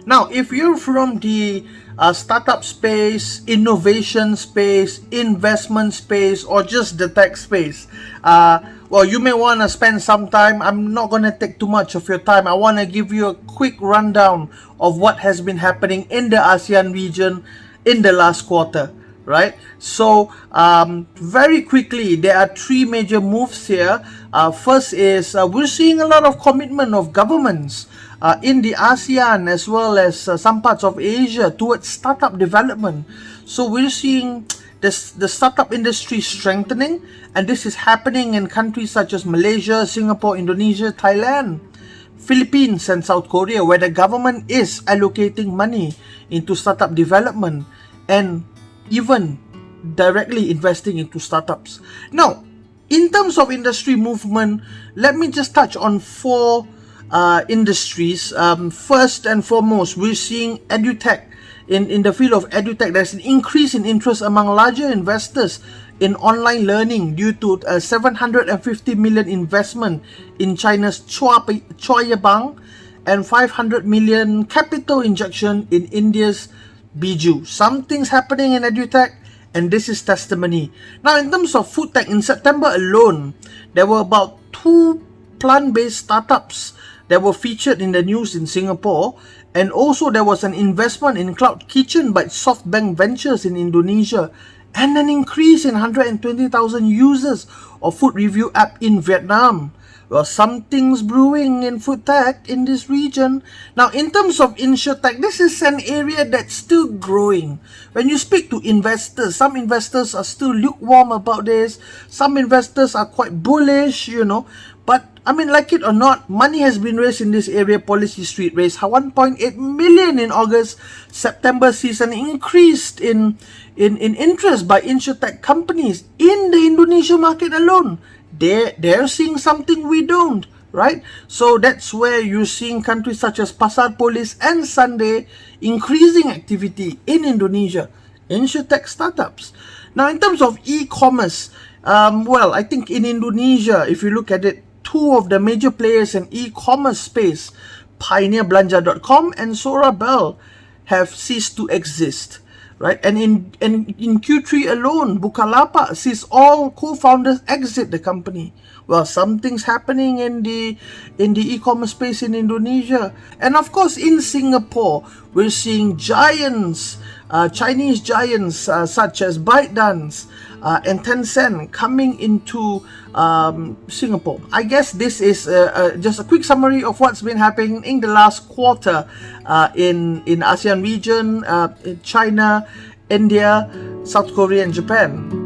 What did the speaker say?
Now, if you're from the startup space, innovation space, investment space, or just the tech space, well, you may want to spend some time. I'm not going to take too much of your time. I want to give you a quick rundown of what has been happening in the ASEAN region in the last quarter, right? So very quickly, there are three major moves here. First is we're seeing a lot of commitment of governments in the ASEAN as well as some parts of Asia towards startup development. So we're seeing the startup industry strengthening, and this is happening in countries such as Malaysia, Singapore, Indonesia, Thailand, Philippines, and South Korea, where the government is allocating money into startup development and even directly investing into startups. Now, in terms of industry movement, let me just touch on four industries. First and foremost, we're seeing edutech. In the field of edutech, there's an increase in interest among larger investors in online learning due to a 750 million investment in China's Chua Bank and 500 million capital injection in India's Biju. Something's happening in edutech, and this is testimony. Now, in terms of food tech, in September alone, there were about 2 plant-based startups that were featured in the news in Singapore, and also there was an investment in Cloud Kitchen by SoftBank Ventures in Indonesia, and an increase in 120,000 users of food review app in Vietnam. Well, something's brewing in food tech in this region. Now, in terms of insurtech, this is an area that's still growing. When you speak to investors, some investors are still lukewarm about this. Some investors are quite bullish, But, like it or not, money has been raised in this area. Policy Street raised 1.8 million in August. September sees an increased in interest by insurtech companies in the Indonesia market alone. They're seeing something we don't, right? So that's where you're seeing countries such as Pasar Polis and Sunday increasing activity in Indonesia, insurtech startups. Now, in terms of e-commerce, well, I think in Indonesia, if you look at it, two of the major players in e-commerce space, PioneerBelanja.com and Sorabel, have ceased to exist. Right, and in Q3 alone, Bukalapak sees all co-founders exit the company. Well, something's happening in the e-commerce space in Indonesia, and of course in Singapore, we're seeing giants, Chinese giants such as ByteDance and Tencent coming into Singapore. I guess this is just a quick summary of what's been happening in the last quarter in ASEAN region, in China, India, South Korea, and Japan.